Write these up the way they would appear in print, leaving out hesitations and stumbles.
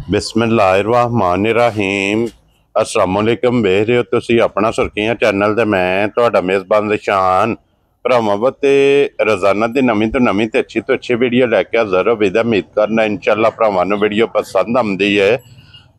बिस्मिल्लाहिर्रहमानिर्रहीम अस्सलामुअलैकुम। वेख रहे हो तुसी अपना सुर्खियां चैनल ते मैं तुहाडा मेज़बान निशान भरावां ते रोजाना दी नवीं तो अच्छी वीडियो लैके हाज़र हो। उम्मीद करना इंशाअल्लाह भरावां नूं वीडियो पसंद आउंदी है।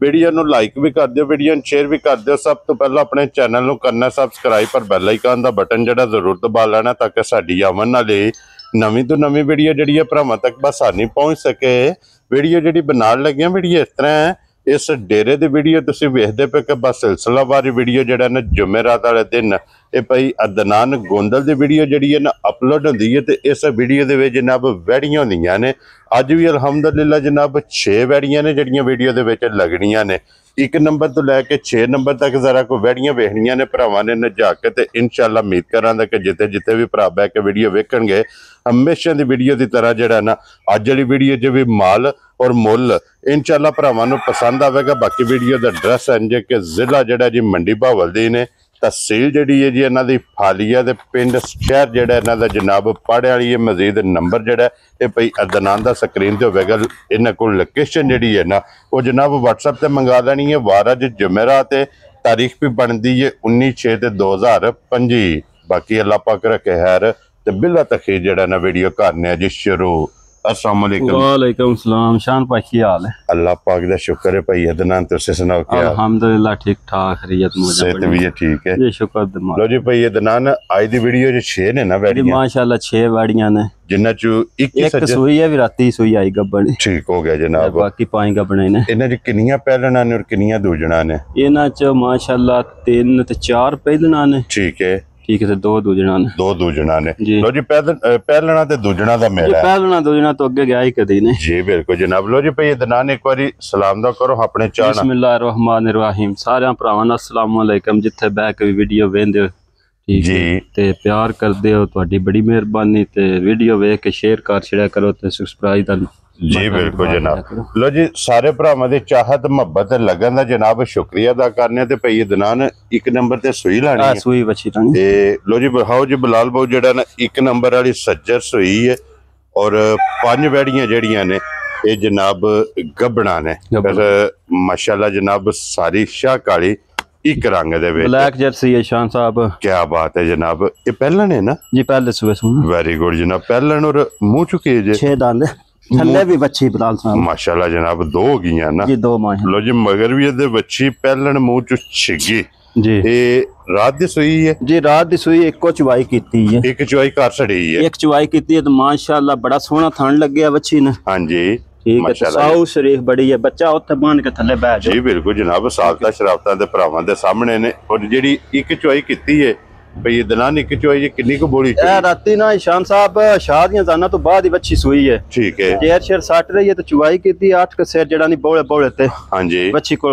वीडियो नूं लाइक भी कर दिओ, वीडियो नूं शेयर भी कर दिओ। सब तो पहला अपने चैनल नूं करना सबसक्राइब पर बैल आइकन दा बटन जिहड़ा जरूर दबा लेना ताकि साडी आवन वाली नवीं तो नवीं वीडियो जिहड़ी है भरावां तक बसानी पहुँच सके। वीडियो जिहड़ी बनाउण लगे वीडियो इस तरह है, इस डेरे की वीडियो तुसीं वेखदे पे कि बस सिलसिलावार वीडियो जिहड़ा ना जुमेरात वाले दिन ये भाई अदनान गोंदल की वीडियो जिहड़ी है ना अपलोड होंदी है। तो इस वीडियो दे विच जनाब वैड़ियां होंदियां ने। अज भी अलहमदुलिल्लाह जनाब 6 वैड़ियां ने जिहड़ियां वीडियो दे विच लगणियां ने। 1 नंबर तो लैके 6 नंबर तक जरा कोई वैड़ियां वेखनियां ने भरावां ने नजा के। ते इंशाअल्लाह उम्मीद करांगा कि जिते जिते भी भरा बह के वीडियो वेखणगे हमेशा की वीडियो की तरह जिहड़ा ना अज वाली वीडियो च भी माल और मुल इंशाअल्लाह भरावां नूं पसंद आवेगा। बाकी वीडियो का एड्रैस है जे कि जिला जिहड़ा जी मंडी बहावलदी ने, तहसील जिहड़ी है जी इन्हां दी फालिया ते पिंड शहर जिहड़ा इन्हां दा जनाब पढ़े वाली है। मजीद नंबर जिहड़ा ये भाई अदनान दा स्क्रीन ते होवेगा। इन्हां कोल लोकेशन जिहड़ी है ना वो जनाब व्हाट्सएप ते मंगा लैनी है। वार अज जुमेरात ते तारीख भी बनती है 19/6/2025। बाकी अल्लाह पाक रखे खैर ते बिला तखीर जिहड़ा ना वीडियो करने जी शुरू। अस्सलाम वालेकुम। वालेकुम सलाम। शान भाई की हाल है? अल्लाह पाक दा शुक्र है भाई अदनान, तुसी सुनाओ क्या? अल्हम्दुलिल्लाह ठीक ठाक, खैरियत सेहत भी है ठीक है जी, शुक्र लो जी भाई अदनान। आज दी वीडियो च 6 ने ना वैड़ियां माशाअल्लाह 6 वैड़ियां ने, जिन्ना चो एक सूई है भी राती सूई आई गब्बन ठीक हो गया जनाब। बाकी 5 गब्बने ने। इन्हां च किन्नियां पैलना ने और किन्नियां दूजणा ने? इन्हां च माशाअल्लाह 3 ते 4 पैदना ने। ठीक है ठीक है, 2 दूजणा ने। 2 दूजणा ने। लो जी पहलना ते दूजणा दा मेला है। पहलना दूजणा तो अगे गया ही कदी ने। जी बिल्कुल जनाब। लो जी भाई अदनान एक बारी सलाम दा करो अपने चाहना। बिस्मिल्लाहिर्रहमानिर्रहीम। सारे भरावां नूं अस्सलाम वालेकुम। जिथे बैठ के वीडियो वेंदे हो ठीक जी ते प्यार करदे हो, तुहाडी बड़ी मेहरबानी। ते वीडियो वेख के शेयर कर छड़िया करो ते सब्सक्राइब दा जी बिल्कुल जनाब। लो जी सारे भरावां दी चाहत मुहब्बत लगन दा जनाब शुक्रिया अदा करने। ते भाई अदनान 1 नंबर ते सूई लानी है। सूई बची लानी ते लो जी बहाओ जी बिलाल भाऊ जेड़ा ना 1 नंबर वाली सज्जर सूई है और 5 वैड़ियां जेड़ियां ने ये जनाब गब्बना ने। माशाल्लाह जनाब सारी शाह काली एक रंग दे विच ब्लैक जर्सी है शान साहब। क्या बात है जनाब। ये पहलन है ना जी? पहले सुबह सुन। वेरी गुड जनाब। पहलन और मुंह चुके जे 6 दांत थल्ले भी बच्ची बिलाल साहब माशाल्लाह जनाब 2 हो गईयां ना जी? 2 माशाल्लाह। लो जी मगर भी ये बच्ची पहलन मुंह चु छिगी जी। ये रात दी सूई है जी? रात दी सूई एक चुवाई कीती है। एक चुवाई कर छड़ी है। एक चुवाई कीती है तो माशाल्लाह बड़ा सोहना थन लग्या बच्ची ने। हां जी ठीक है। साउ शरीफ बड़ी है। बच्चा उत्ते बांध के थल्ले बैठ जी बिल्कुल जनाब। सालता शराफता दे भरावां दे सामने ने। और जेड़ी एक चुवाई कीती है भाई अदनान एक चुवाई किन्नी को बोली राती ना ईशान साहब शाह दियां जाना तो बाद ही बच्ची सूई है। ठीक है। जेर शेर सट रही है तो चुवाई कीती 8 के सिर जड़ा नहीं बोले बोले ते। हां जी बच्ची को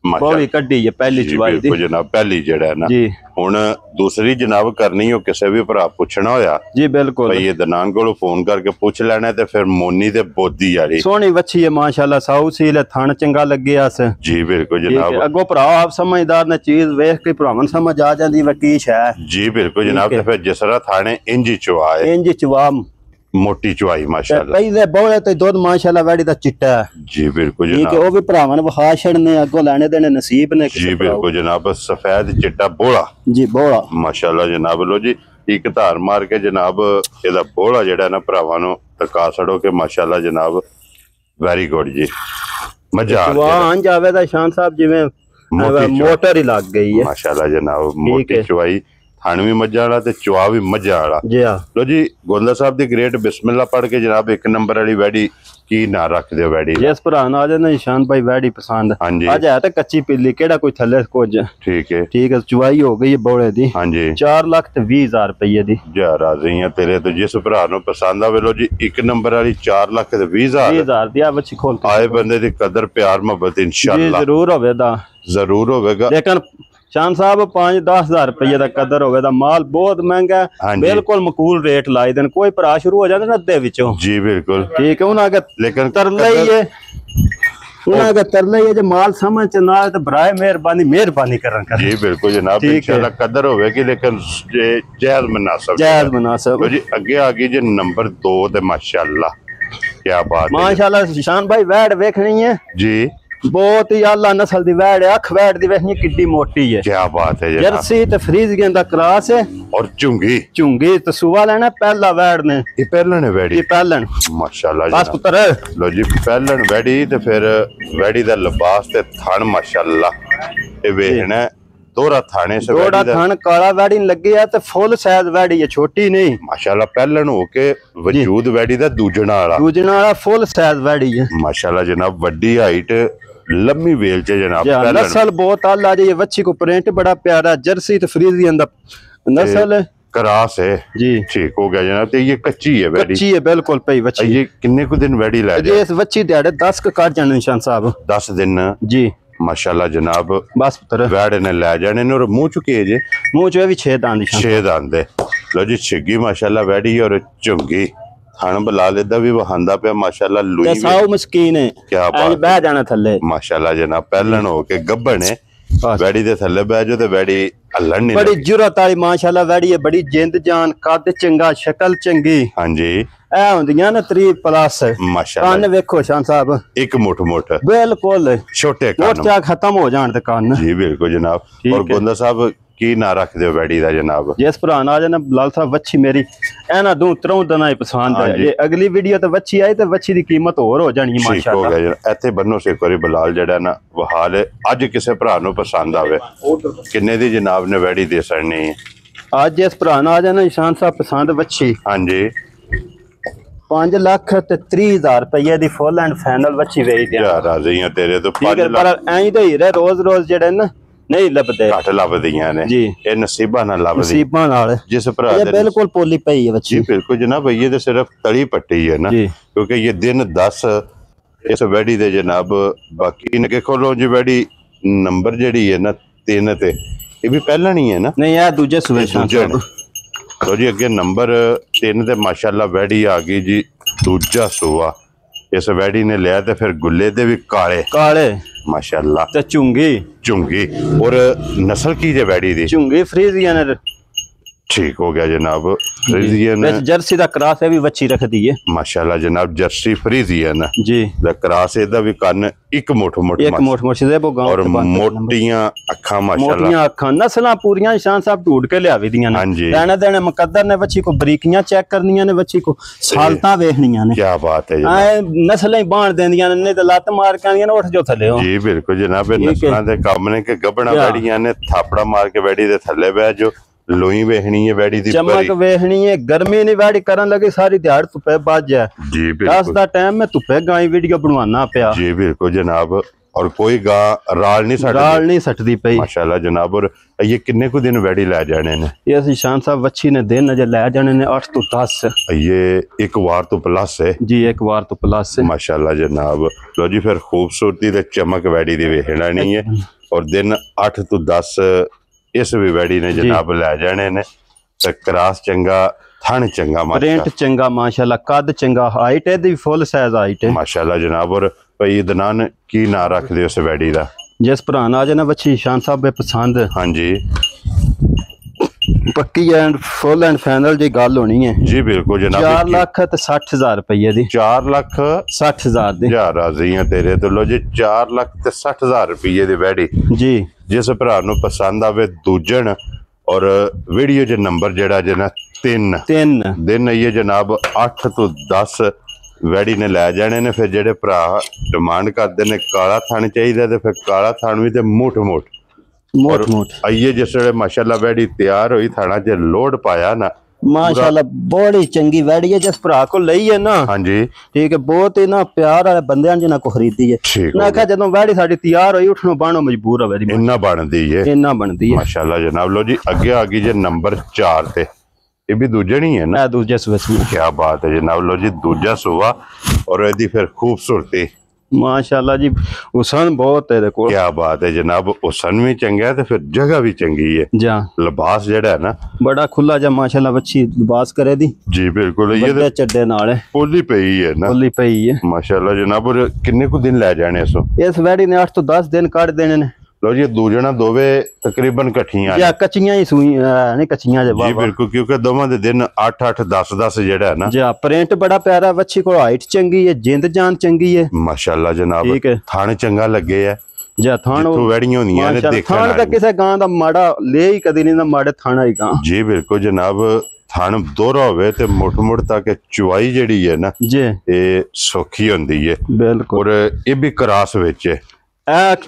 बौली कड्डी है पहली चुवाई दी जनाब। पहली जड़ा है ना जी। हुण दूसरी जनाब करनी हो किसी भी भरा पुछना होया जी बिल्कुल भाई अदनान कोलों फोन करके पूछ लेना। ते फिर मोनी ते बोदी वाली सोहनी बच्ची है माशाल्लाह। साउ सील थन चंगा लगे अस जी बिल्कुल जनाब। अगो भरा आप समझदार ने चीज वेख के भरावन समझ आ जाती वकीश है जी बिल्कुल जनाब। ते फिर जिसरा थाने इंज चुआ है इंज चुआ मोटी चुआई माशाल्लाह। पहले बोले तो दूध माशाल्लाह वैड़ी दा चिट्टा है जी बिल्कुल जनाब। ठीक है, वो भी भरावन वखा छड़ने अगो लेने देने नसीब ने जी बिल्कुल जनाब। सफेद चिट्टा बोला जी बोला माशाल्लाह जनाब। लो जी एक धार मार के जनाब एदा बोला जेड़ा ना भरावां नूं तका छड़ो के माशाल्लाह जनाब। वेरी गुड जी। मजा आ जावे दा शान साहब जिवें मोटर ही लग गई है माशाल्लाह जनाब। मोटी चुआई थान भी मजा वाला ते चुआ भी मजा वाला जी। हाँ लो जी गोंदा साहब दी ग्रेट बिस्मिल्लाह पढ़ के जनाब 1 नंबर वाली वैड़ी की ना रख दे वैड़ी जिस भरा आ जाए ईशान भाई वैड़ी पसंद। हां जी। अज है तो कच्ची पीली केड़ा कोई थल्ले कुछ ठीक है। ठीक है। चुवाई हो गई है बोले दी। हां जी। 4,20,000 रुपये दी जा राजी है तेरे तो जिस भरा नु पसंद आवे। लो जी 1 नंबर वाली 4,20,000 दिया बच्ची खोल आए बंदे दी कदर प्यार मोहब्बत इंशाअल्लाह जरूर होवेगा। जरूर होवेगा। लेकिन शान साहब 5-10,000 रुपये का कदर होगा। माल बहुत महंगा है। बिल्कुल मकूल रेट लाई देन। कोई भरा शुरू हो जाते ना अद्धे विचों जी बिल्कुल ठीक है। उन्हें लेकिन तरले ही है उन्हें तरले ही है जो माल समझ च ना तो बराए मेहरबानी करन जी बिल्कुल जनाब। इंशाल्लाह कदर होवेगी लेकिन जायज मुनासिब जी। अगे आ गई जी नंबर 2 ते माशाल्लाह ਕੀ ਬਾਤ ਹੈ ਮਾਸ਼ਾਅੱਲਾ ਸ਼ਾਨ ਭਾਈ ਵੈੜ ਵੇਖਣੀ ਹੈ ਜੀ बहुत ही आला नस्ल दी वैड़ है। अख वैड़ दी वेखनी किड्डी मोटी है। क्या बात है जर्सी ते फ्रीजियन दा क्रॉस है और चुंगी तो सुवा लेना पहला वैड़ ने ये पहलन है वैड़ी ये पहलन माशाल्लाह बस पुत्र लो जी पहलन वैड़ी ते फिर वैड़ी दा लिबास ते थान माशाल्लाह ये वेखना दोहरा थाने से दोहरा थान काला वैड़ी लगी है ते फुल साइज वैड़ी है छोटी नहीं माशाल्लाह पहलन होके वजूद वैड़ी दा दूजना वाला फुल साइज वैड़ी है माशाल्लाह जनाब वड्डी हाइट लम्बी वेल च जनाब नस्ल बहुत आला जी। ये बच्ची को प्रिंट बड़ा प्यारा जर्सी ते फ्रीजियन दा नस्ल क्रॉस है जी ठीक हो गया जनाब। तो ये कच्ची है वैड़ी कच्ची है बिल्कुल भाई बच्ची। ये किन्ने को दिन वैड़ी ला जी इस बच्ची दिहाड़े 10 का काट जाने निशान साहब 10 दिन जी माशाल्लाह जनाब। बस पुत्र वैड़ ने ले जाने ने और मुंह चुके जे मुंह चो भी 6 दांत 6 दांत लो जी छिगी माशाल्लाह वैड़ी और चुंगी थान बला लेदा भी वहांदा पे माशाल्लाह लुई भी साउ मस्कीन है क्या बात बह जाना थल्ले माशाल्लाह जनाब पहलन हो के गब्बन है वैड़ी दे थल्ले बह जो ते वैड़ी हल्लन नहीं बड़ी जुरत वाली माशाल्लाह वैड़ी है बड़ी जिंद जान कद चंगा शक्ल चंगी हां जी ए हुंदियां ना 3 प्लस माशाल्लाह कान वेखो शान साहब एक मुठ बिल्कुल छोटे कान मोटा खत्म हो जान ते कान जी बिल्कुल जनाब। और गोंदा साहब की ना रख दे वैड़ी दा जनाब जिस भरा ना जाना लाल साहब वच्छी मेरी एना दू त्रौ दना ही पसंद है। ये अगली वीडियो ते वच्छी आई ते वच्छी दी कीमत और हो जानी माशाल्लाह। हो गया इथे बन्नो से कोरी बलाल जड़ा ना वहाल अज किसे भरा नु पसंद आवे किन्ने दी जनाब ने वैड़ी दे सड़नी आज जिस भरा ना आ जाना ईशान साहब पसंद वच्छी हां जी 5 लाख ते 30,000 रुपये दी फुल एंड फाइनल वच्छी वेच दे यार राजी हैं तेरे तो 5 लाख पर ऐं तो हीरे रोज जड़े ना नहीं लभदे घट लभदियां ने जी ये नसीबा ना लभदी नसीबा नाल जिस भरा ये बिल्कुल पोली पई है बच्ची जी बिल्कुल जनाब। ये तो सिर्फ तली पट्टी है ना क्योंकि ये दिन 10 इस वैड़ी दे जनाब बाकी ने के खोलो जी वैड़ी नंबर जेड़ी है ना 3 ते ये भी पहला नहीं है ना नहीं यार दूजे सुबह तो जी अगे नंबर 3 ते माशाल्लाह वैड़ी आ गई जी दूजा सुआ इस वैड़ी ने लिया ते फिर गुल्ले दे भी काले माशाल्लाह ते चुंगी और नस्ल की जे वैड़ी दी चुंगी फ्रीजियन ठीक हो गया जनाब। फ्रीजियन जर्सी दा क्रॉस है भी बच्ची रख दी है माशाल्लाह जनाब जर्सी फ्रीजियन जी दा क्रॉस एदा भी कन्न एक मोट से गांव और मोटियां अखां माशाल्लाह मोटियां अखां नस्लां पूरियां ईशान साहब ढूंढ के लियावी दियां ने देने देने मुकद्दर ने बच्ची को बरीकियां चेक करनियां ने बच्ची को सालतां देखनियां ने क्या बात है जनाब नस्लें बांध देंदियां ने ते लत मार के आंदियां ने उठ जो थल्ले हो जी बिल्कुल जनाब नस्लां दे काम ने के गबड़ा वैड़ियां ने थापड़ा मार के वैड़ी दे थल्ले बह जो लोई वेखनी है वैड़ी दी चमक वेखनी है गर्मी नहीं वैड़ी करन लगे सारी दिहाड़ धुप्पे बज जाए जी बिल्कुल 10 दा टाइम में धुप्पे गाय वीडियो बनवाना पिया जी बिल्कुल जनाब। और कोई गां राल नहीं सटदी पई माशाल्लाह जनाब। और ये किन्ने को दिन वैड़ी ले जाने ने ये ईशान साहब वच्छी ने दिन अजे ले जाने ने 8 तो 10 ये एक वार तो प्लस है जी एक वार तो प्लस है माशाल्लाह जनाब। लो जी फिर खूबसूरती ते चमक वैड़ी दी वेखना नहीं है और दिन 8 तो 10 इस भी वैड़ी ने जनाब ले जाने ने ते क्रॉस चंगा थन चंगा प्रिंट चंगा माशाल्लाह कद चंगा हाइट है दी फुल साइज हाइट है माशाल्लाह जनाब। और भाई दनान की ना रख दे उस वैड़ी दा जिस भरा आ जाना बच्ची ईशान साहब बे पसंद हां जी पक्की एंड फुल एंड फाइनल जी गल होनी है जी बिल्कुल जनाब। 4 लाख ते 60,000 रुपये दी 4 लाख 60,000 दी यार राजी हैं तेरे तो लो जी 4 लाख ते 60,000 रुपये दी वैड़ी जी जिस भरा नु पसंद आवे दूजन और वीडियो जे नंबर जेड़ा जना 3 दिन ये जनाब 8 तो 10 वैड़ी ने लै जाने ने। फिर जेड़े भरा डिमांड करते ने काला थान चाहिए तो फिर काला थान भी ते मोट आइए जिस वे माशाल्लाह वैड़ी तैयार हुई थाना च लोड पाया ना माशाल्लाह बड़ी चंगी वैड़ी है जिस भरा को लई है ना हां जी ठीक है बहुत ही ना प्यार वाले बंदे जिन्हां को खरीदी है ना कहा जदों वैड़ी साडी तैयार हुई उठनो बाणो मजबूर है वैड़ी इन्ना बनदी है माशाल्लाह जनाब। लो जी अगे आ गई जे नंबर 4 ते ये भी दूजा नहीं है ना दूजा सुबह क्या बात है जनाब। लो जी दूजा सुबह और यदि फिर खूबसूरती माशाल्लाह जी हुसन बहुत है देखो क्या बात है जनाब। हुसन भी चंगा है तो फिर जगह भी चंगी है जा लिबास जेड़ा है ना बड़ा खुला जा माशाल्लाह अच्छी लिबास करे दी जी बिल्कुल ये चड्डे नाल है पोली पई है ना पोली पई है माशाल्लाह जनाब। और किन्ने को दिन ले जाने इस वैड़ी ने 8 तो 10 दिन काट देने ने ਲੋ ਜੀ ਦੂਜਣਾ ਦੋਵੇਂ ਤਕਰੀਬਨ ਇਕੱਠੀਆਂ ਜਾਂ ਕੱਚੀਆਂ ਹੀ ਸੂਈ ਨਹੀਂ ਕੱਚੀਆਂ ਜੇ ਜੀ ਬਿਲਕੁਲ ਕਿਉਂਕਿ ਦੋਵਾਂ ਦੇ ਦਿਨ 8-8 10-10 ਜਿਹੜਾ ਹੈ ਨਾ ਜੀ ਪ੍ਰਿੰਟ ਬੜਾ ਪਿਆਰਾ ਵੱਛੀ ਕੋਲ ਹਾਈਟ ਚੰਗੀ ਹੈ ਜਿੰਦ ਜਾਨ ਚੰਗੀ ਹੈ ਮਾਸ਼ਾਅੱਲਾ ਜਨਾਬ ਥਣ ਚੰਗਾ ਲੱਗੇ ਆ ਜਾਂ ਥਣ ਵੈੜੀਆਂ ਹੁੰਦੀਆਂ ਨੇ ਦੇਖਣ ਥਣ ਤਾਂ ਕਿਸੇ ਗਾਂ ਦਾ ਮਾੜਾ ਲੈ ਹੀ ਕਦੀ ਨਹੀਂ ਨਾ ਮਾੜੇ ਥਣ ਆਈ ਗਾਂ ਜੀ ਬਿਲਕੁਲ ਜਨਾਬ ਥਣ ਦੋਹਰਾ ਹੋਵੇ ਤੇ ਮੁੱਠ ਤੱਕ ਚੁਆਈ ਜਿਹੜੀ ਹੈ ਨਾ ਜੀ ਇਹ ਸੌਖੀ ਹੁੰਦੀ ਹੈ ਬਿਲਕੁਲ ਔਰ ਇਹ ਵੀ ਕਰਾਸ ਵਿੱਚ ਹੈ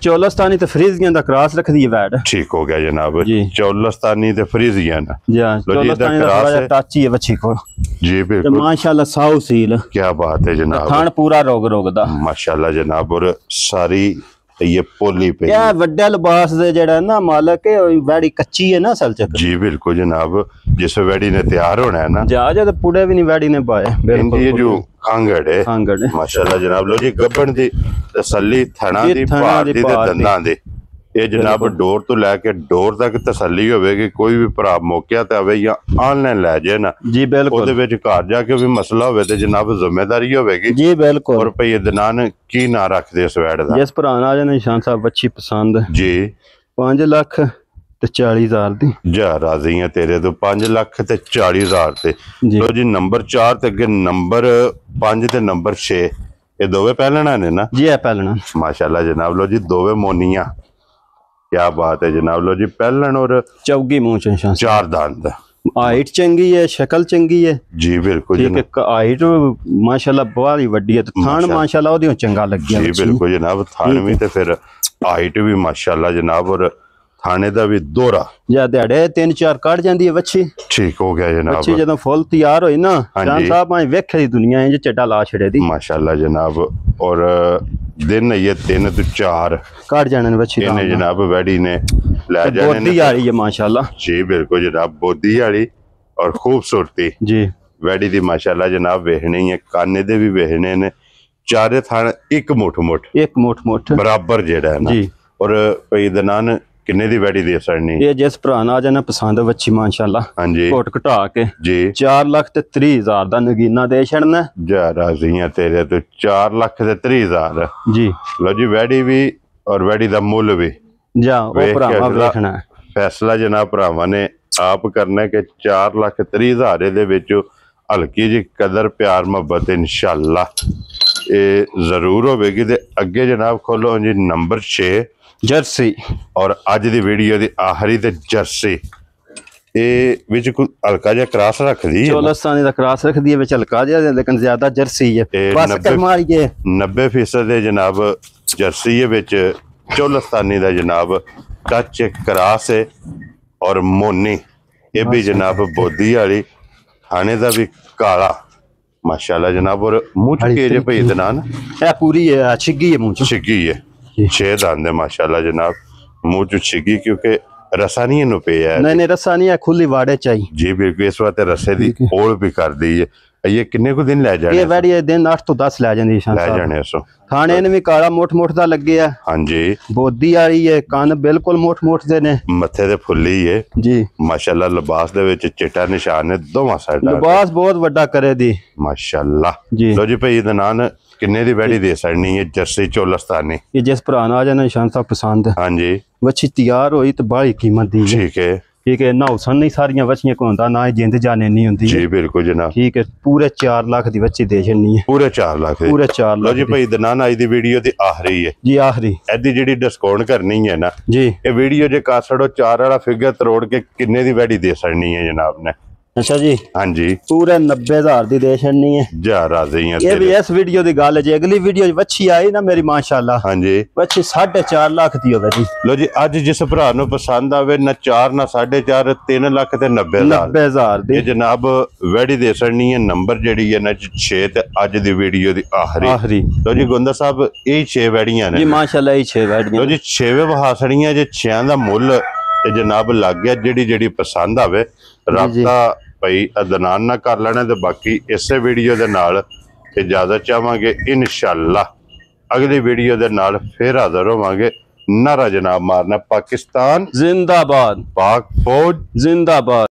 ਚੌਲਸਤਾਨੀ ਤੇ ਫਰੀਜ਼ੀਆਂ ਦਾ ਕਰਾਸ ਰੱਖਦੀ ਹੈ ਵੈੜ ਠੀਕ ਹੋ ਗਿਆ ਜਨਾਬ ਚੌਲਸਤਾਨੀ ਤੇ ਫਰੀਜ਼ੀਆਂ ਨਾ ਚੌਲਸਤਾਨੀ ਦਾ ਥੋੜਾ ਟੱਚ ਹੀ ਹੈ ਵੱਛੀ ਕੋਲ ਜੀ ਬਿਲਕੁਲ ਮਾਸ਼ਾਅੱਲਾ ਸਾਊ ਸੀਲ ਕੀ ਬਾਤ ਹੈ ਜਨਾਬ ਥਣ ਪੂਰਾ ਰੋਗ ਦਾ ਮਾਸ਼ਾਅੱਲਾ ਜਨਾਬ ਔਰ ਸਾਰੀ ਇਹ ਪੋਲੀ ਪਈ ਇਹ ਵੱਡੇ ਲਿਬਾਸ ਦੇ ਜਿਹੜਾ ਨਾ ਮਾਲਕ ਹੈ ਵੈੜੀ ਕੱਚੀ ਹੈ ਨਾ ਅਸਲ ਚ ਜੀ ਬਿਲਕੁਲ ਜਨਾਬ ਜਿਸ ਵੈੜੀ ਨੇ ਤਿਆਰ ਹੋਣਾ ਹੈ ਨਾ ਜਾ ਤੇ ਪੁੜੇ ਵੀ ਨਹੀਂ ਵੈੜੀ ਨੇ ਪਾਏ ਬਿਲਕੁਲ ਇਹ ਜੋ ਖਾਂਗੜ ਹੈ ਮਾਸ਼ਾਅੱਲਾ ਜਨਾਬ ਲੋ ਜੀ ਗੱਬਣ ਦੀ ਤਸੱਲੀ ਥਣਾ ਦੀ ਭਾਰ ਦੀ ਤੇ ਦੰਦਾਂ ਦੀ ਇਹ ਜਨਾਬ ਡੋਰ ਤੋਂ ਲੈ ਕੇ ਡੋਰ ਤੱਕ ਤਸੱਲੀ ਹੋਵੇਗੀ ਕੋਈ ਵੀ ਭਰਾ ਮੌਕਿਆ ਤੇ ਆਵੇ ਜਾਂ ਆਨਲਾਈਨ ਲੈ ਜਾਏ ਨਾ ਜੀ ਬਿਲਕੁਲ ਉਹਦੇ ਵਿੱਚ ਘਰ ਜਾ ਕੇ ਵੀ ਮਸਲਾ ਹੋਵੇ ਤੇ ਜਨਾਬ ਜ਼ਿੰਮੇਵਾਰੀ ਹੋਵੇਗੀ ਜੀ ਬਿਲਕੁਲ ਔਰ ਭਈ ਦਨਾਨ ਕੀ ਨਾ ਰੱਖਦੇ ਇਸ ਵੈੜ ਦਾ ਜਿਸ ਭਰਾ ਨਾਲ ਨਿਸ਼ਾਨ ਸਾਹਿਬ ਵੱਛੀ ਪਸੰਦ ਜੀ 5 ਲੱਖ ਤੇ 40,000 ਦੀ ਜਾ ਰਾਜ਼ੀ ਆ ਤੇਰੇ ਤੋਂ 5 ਲੱਖ ਤੇ 40,000 ਤੇ ਲੋ ਜੀ ਨੰਬਰ 4 ਤੇ ਅੱਗੇ ਨੰਬਰ 5 ਤੇ ਨੰਬਰ 6 ਇਹ ਦੋਵੇਂ ਪਹਿਲਣਾ ਨੇ ਨਾ ਜੀ ਇਹ ਪਹਿਲਣਾ ਮਾਸ਼ਾਅੱਲਾ ਜਨਾਬ ਲੋ ਜੀ ਦੋਵੇਂ ਮੋਨੀਆਂ क्या बात है जनाब लो जी पहलन और चौगी मूंछ चार दांत हाइट चंगी है शक्ल चंगी है जी बिल्कुल हाइट माशाल्लाह बहुत ही वड्डी है थान माशाल्लाह ओदियों चंगा लग गया जी बिल्कुल जनाब थान भी ते फिर हाइट भी माशाल्लाह जनाब और थाने दा भी दोहरा या दिहाड़े 3-4 कट जांदी है वच्छी ठीक हो गया जनाब वच्छी जदों फुल तैयार होई ना जान साहब मैं वेखे दी दुनिया इंज चड्डा ला छड़े दी माशाल्लाह जनाब और दिन ये 3 तो 4 कट जाने वच्छी ने जनाब वैडी ने ले जाने बोदी आ रही है माशाल्लाह जी बिल्कुल जनाब बोदी वाली और खूबसूरती जी वैडी दी माशाल्लाह जनाब वेखनी है काने दे भी वेखने ने चारे थान एक मुठ बराबर जेड़ा है ना और भई दनान किन्ने दी वैडी दे सड़नी ये जिस भरा ना जाना पसंद वच्छी माशाल्लाह हां जी घोट घटा के जी 4 लाख ते 30,000 दा नगीना दे छड़ना जा राज़ियां तेरे तो 4 लाख ते 30,000 जी लो जी वैडी भी और वैडी दा मुੱਲ भी जा ओ भरावा देखना फैसला जनाब भरावा ने आप करना कि 4 लाख 30,000 दे विच हल्की जी कदर प्यार मोहब्बत इंशाअल्लाह ये जरूर होवेगी ते अगे जनाब खोलो जी नंबर 6 जर्सी और अज दी वीडियो दी आखिरी ते जर्सी ਇਹ ਵਿੱਚ ਕੋਈ ਹਲਕਾ ਜਿਹਾ ਕ੍ਰਾਸ ਰੱਖਦੀ ਹੈ ਚੌਲਸਤਾਨੀ ਦਾ ਕ੍ਰਾਸ ਰੱਖਦੀ ਹੈ ਵਿੱਚ ਹਲਕਾ ਜਿਹਾ ਲੇਕਿਨ ਜ਼ਿਆਦਾ ਜਰਸੀ ਹੈ ਬਸ ਕਮਾਲੀਏ 90% ਦੇ ਜਨਾਬ ਜਰਸੀ ਹੈ ਵਿੱਚ ਚੌਲਸਤਾਨੀ ਦਾ ਜਨਾਬ ਟੱਚ ਕ੍ਰਾਸ ਹੈ ਔਰ ਮੋਨੀ ਇਹ ਵੀ ਜਨਾਬ ਬੋਦੀ ਵਾਲੀ ਖਾਣੇ ਦਾ ਵੀ ਕਾਲਾ ਮਾਸ਼ਾਅੱਲਾ ਜਨਾਬ ਔਰ ਮੂੰਹ ਚ ਕੇ ਜੇ ਭਈ ਦਨਾਨ ਇਹ ਪੂਰੀ ਹੈ ਛਿੱਗੀ ਹੈ ਮੂੰਹ ਚ ਛਿੱਗੀ ਹੈ 6 ਦੰਦ ਮਾਸ਼ਾਅੱਲਾ ਜਨਾਬ ਮੂੰਹ ਚ ਛਿੱਗੀ ਕਿਉਂਕਿ रसा नहीं नु पे है नहीं रसा नहीं है खुली वाड़े चाहिए जी बिल्कुल इस बात रसे दी ओल भी कर दी है ये किन्ने को दिन ले जाने ये वैडी दिन 8 तो 10 ले जांदी ले जाने सो थाने ने भी काला मोट दा लगे है हां जी बोदी आ रही है कान बिल्कुल मोट दे ने मथे ते फुल्ली है जी माशाल्लाह लिबास दे विच चिट्टा निशान है दोवां साइडां लिबास बहुत बड़ा करे दी माशाल्लाह जी लो जी भाई दनान किन्ने दी वैडी दे सकनी है जर्सी चौलस्तानी ये जिस भरा ना जाना निशान साहब पसंद हां जी वच्छी तैयार होई तो बड़ी कीमत दी ठीक है ना हुसन नहीं सारियां वच्छियां को होंदा ना जिंद जाने नहीं होंदी जी बिल्कुल जनाब ठीक है पूरे 4 लाख दी वच्छी दे छड़नी है पूरे 4 लाख लो जी भाई दनान आई दी वीडियो दी आखिरी है जी आखिरी एदी जेडी डिस्काउंट करनी है ना जी ये वीडियो जे कासड़ो 4 वाला फिगर तरोड़ के किन्ने दी वैडी दे सकनी है जनाब ने अच्छा जी हां जी पूरे 90,000 दी दे छड़नी है जा राज़ी हैं ये भी इस वीडियो दी गल है अगली वीडियो वच्छी आई ना मेरी माशाल्लाह हां जी वच्छी 4.5 लाख दी होवे जी लो जी आज जिस भरा नु पसंद आवे ना 4 ना 4.5 3 लाख ते 90,000 दी ये जनाब वैडी दे सकनी है नंबर जेडी है ना 6 ते आज दी वीडियो दी आखिरी लो जी गोंदा साहब ए 6 वैडियां ने जी माशाल्लाह ए 6 वैडियां लो जी 6 वहासड़ियां जे 6 दा मुੱਲ ते जनाब लग गया जेडी पसंद आवे राब्ता भाई अदनान ना कर लेना ते बाकी इसे वीडियो दे नाल इजाजत चाहांगे इंशाअल्लाह अगली वीडियो दे नाल फिर हाजिर होवांगे नारा जनाब मारना पाकिस्तान जिंदाबाद पाक फौज जिंदाबाद।